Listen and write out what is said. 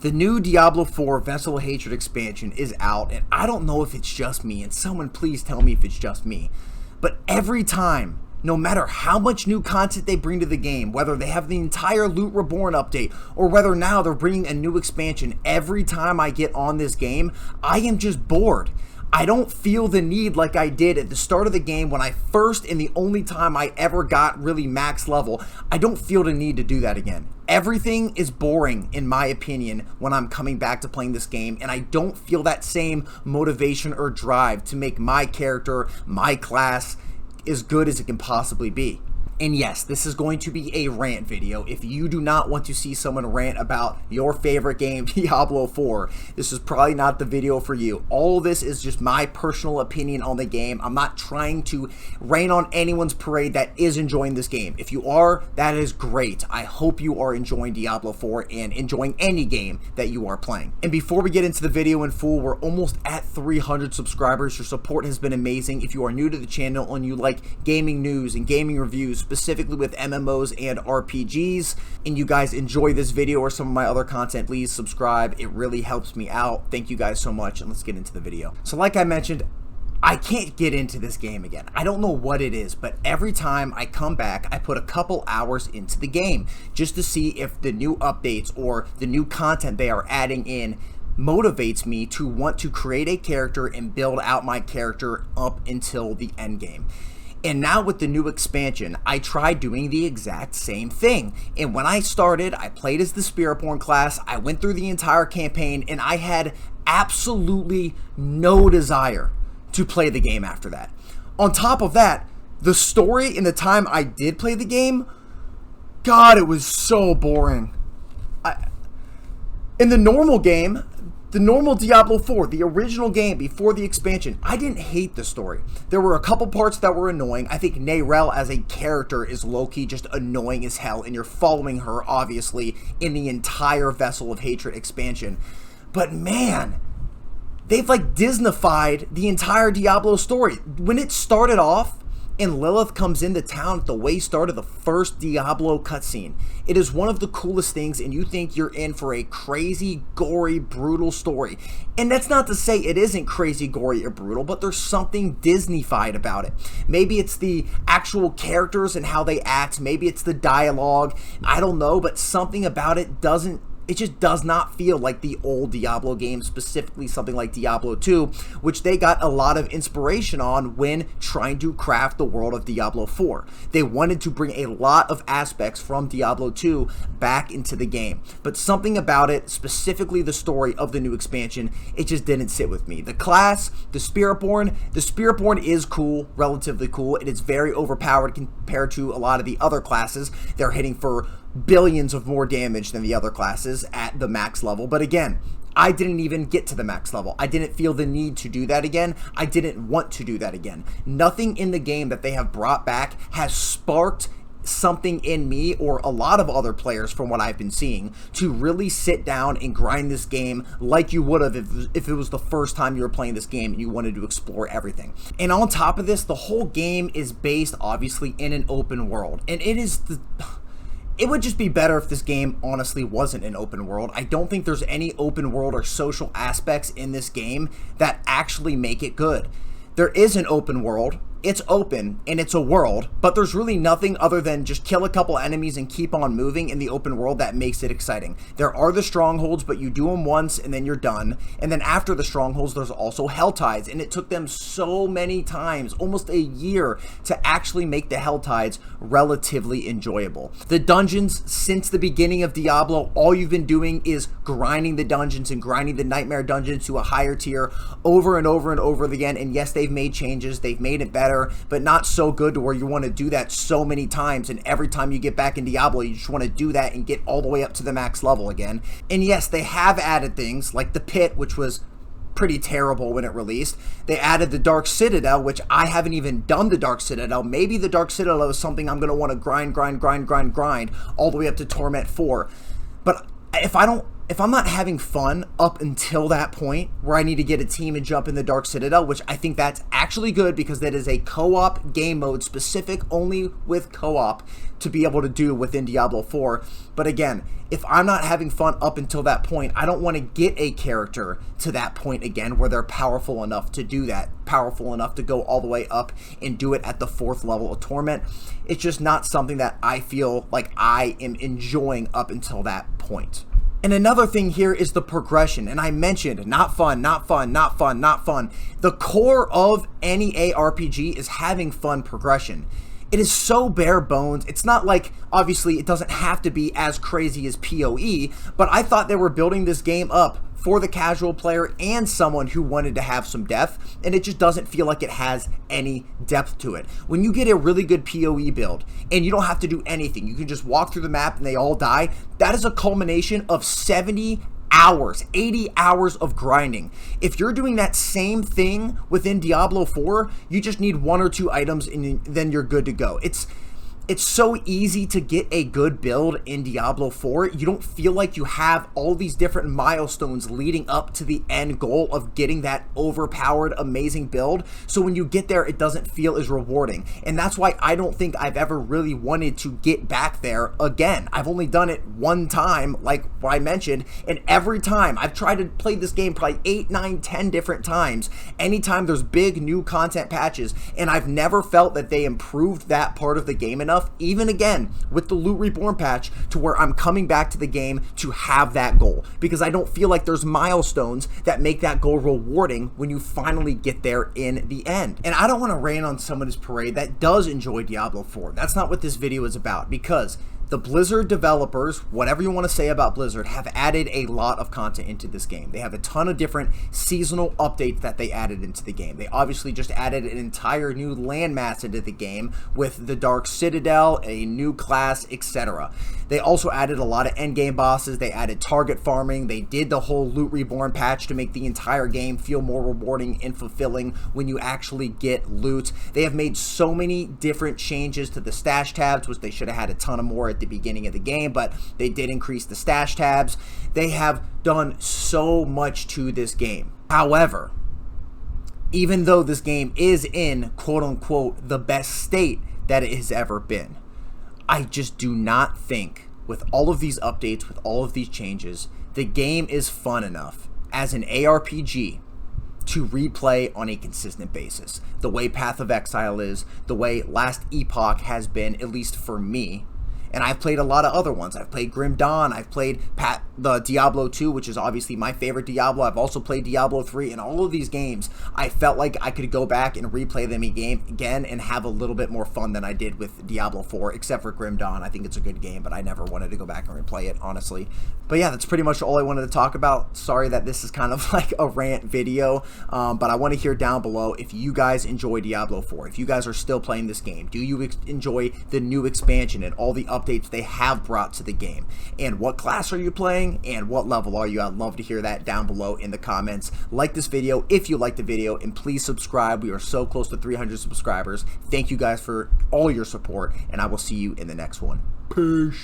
The new Diablo IV Vessel of Hatred expansion is out, and I don't know if it's just me, and someone please tell me if it's just me, but every time, no matter how much new content they bring to the game, whether they have the entire Loot Reborn update, or whether now they're bringing a new expansion, every time I get on this game, I am just bored. I don't feel the need like I did at the start of the game when I first and the only time I ever got really max level. I don't feel the need to do that again. Everything is boring in my opinion when I'm coming back to playing this game, and I don't feel that same motivation or drive to make my character, my class, as good as it can possibly be. And yes, this is going to be a rant video. If you do not want to see someone rant about your favorite game, Diablo IV, this is probably not the video for you. All this is just my personal opinion on the game. I'm not trying to rain on anyone's parade that is enjoying this game. If you are, that is great. I hope you are enjoying Diablo IV and enjoying any game that you are playing. And before we get into the video in full, we're almost at 300 subscribers. Your support has been amazing. If you are new to the channel and you like gaming news and gaming reviews, specifically with MMOs and RPGs, and you guys enjoy this video or some of my other content, please subscribe. It really helps me out. Thank you guys so much, and let's get into the video. So like I mentioned, I can't get into this game again. I don't know what it is, but every time I come back, I put a couple hours into the game just to see if the new updates or the new content they are adding in motivates me to want to create a character and build out my character up until the end game. And now with the new expansion, I tried doing the exact same thing. And when I started, I played as the Spiritborn class, I went through the entire campaign, and I had absolutely no desire to play the game after that. On top of that, the story in the time I did play the game, God, it was so boring. In the normal game, the normal Diablo IV, the original game before the expansion, I didn't hate the story. There were a couple parts that were annoying. I think Neyrelle as a character is low-key just annoying as hell, and you're following her, obviously, in the entire Vessel of Hatred expansion. But man, they've like Disneyfied the entire Diablo story. When it started off, and Lilith comes into town at the way start of the first Diablo cutscene. It is one of the coolest things, and you think you're in for a crazy, gory, brutal story. And that's not to say it isn't crazy, gory, or brutal, but there's something Disneyfied about it. Maybe it's the actual characters and how they act. Maybe it's the dialogue. I don't know, but something about it just does not feel like the old Diablo games, specifically something like Diablo II, which they got a lot of inspiration on when trying to craft the world of Diablo IV. They wanted to bring a lot of aspects from Diablo II back into the game, but something about it, specifically the story of the new expansion, it just didn't sit with me. The class, the Spiritborn is cool, relatively cool. It is very overpowered compared to a lot of the other classes. They're hitting for billions of more damage than the other classes at the max level, but again, I didn't even get to the max level. I didn't feel the need to do that again. I didn't want to do that again. Nothing in the game that they have brought back has sparked something in me or a lot of other players from what I've been seeing to really sit down and grind this game like you would have if it was the first time you were playing this game and you wanted to explore everything. And on top of this, the whole game is based obviously in an open world, and it would just be better if this game honestly wasn't an open world. I don't think there's any open world or social aspects in this game that actually make it good. There is an open world. It's open and it's a world, but there's really nothing other than just kill a couple enemies and keep on moving in the open world that makes it exciting. There are the strongholds, but you do them once and then you're done. And then after the strongholds, there's also hell tides, and it took them so many times, almost a year, to actually make the hell tides relatively enjoyable. The dungeons, since the beginning of Diablo, all you've been doing is grinding the dungeons and grinding the nightmare dungeons to a higher tier over and over and over again. And yes, they've made changes, they've made it better, but not so good to where you want to do that so many times, and every time you get back in Diablo you just want to do that and get all the way up to the max level again. And yes, they have added things like the pit, which was pretty terrible when it released. They added the Dark Citadel, which I haven't even done the Dark Citadel. Maybe the Dark Citadel is something I'm going to want to grind all the way up to Torment 4. But if I don't if I'm not having fun up until that point where I need to get a team and jump in the Dark Citadel, which I think that's actually good because that is a co-op game mode specific only with co-op to be able to do within Diablo 4. But again, if I'm not having fun up until that point, I don't want to get a character to that point again where they're powerful enough to do that, powerful enough to go all the way up and do it at the 4th level of Torment. It's just not something that I feel like I am enjoying up until that point. And another thing here is the progression, and I mentioned not fun, not fun, not fun, not fun. The core of any ARPG is having fun progression. It is so bare bones. It's not like, obviously, it doesn't have to be as crazy as PoE, but I thought they were building this game up for the casual player and someone who wanted to have some depth, and it just doesn't feel like it has any depth to it. When you get a really good PoE build and you don't have to do anything, you can just walk through the map and they all die, that is a culmination of 70 hours, 80 hours of grinding. If you're doing that same thing within Diablo 4, you just need 1 or 2 items and then you're good to go. It's so easy to get a good build in Diablo 4. You don't feel like you have all these different milestones leading up to the end goal of getting that overpowered, amazing build. So when you get there, it doesn't feel as rewarding. And that's why I don't think I've ever really wanted to get back there again. I've only done it one time, like I mentioned, and every time I've tried to play this game probably 8, 9, 10 different times. Anytime there's big new content patches, and I've never felt that they improved that part of the game enough, even again with the Loot Reborn patch, to where I'm coming back to the game to have that goal, because I don't feel like there's milestones that make that goal rewarding when you finally get there in the end. And I don't want to rain on someone's parade that does enjoy Diablo 4. That's not what this video is about, because the Blizzard developers, whatever you want to say about Blizzard, have added a lot of content into this game. They have a ton of different seasonal updates that they added into the game. They obviously just added an entire new landmass into the game with the Dark Citadel, a new class, etc. They also added a lot of endgame bosses. They added target farming. They did the whole Loot Reborn patch to make the entire game feel more rewarding and fulfilling when you actually get loot. They have made so many different changes to the stash tabs, which they should have had a ton of more at the beginning of the game, but they did increase the stash tabs. They have done so much to this game. However, even though this game is in quote-unquote the best state that it has ever been, I just do not think, with all of these updates, with all of these changes, the game is fun enough as an ARPG to replay on a consistent basis. The way Path of Exile is, the way Last Epoch has been, at least for me. And I've played a lot of other ones. I've played Grim Dawn. I've played the Diablo 2, which is obviously my favorite Diablo. I've also played Diablo 3. In all of these games, I felt like I could go back and replay them again and have a little bit more fun than I did with Diablo 4, except for Grim Dawn. I think it's a good game, but I never wanted to go back and replay it, honestly. But yeah, that's pretty much all I wanted to talk about. Sorry that this is kind of like a rant video, but I want to hear down below if you guys enjoy Diablo 4. If you guys are still playing this game, do you enjoy the new expansion and all the updates they have brought to the game? And what class are you playing? And what level are you? I'd love to hear that down below in the comments. Like this video if you like the video, and please subscribe. We are so close to 300 subscribers. Thank you guys for all your support, and I will see you in the next one. Peace.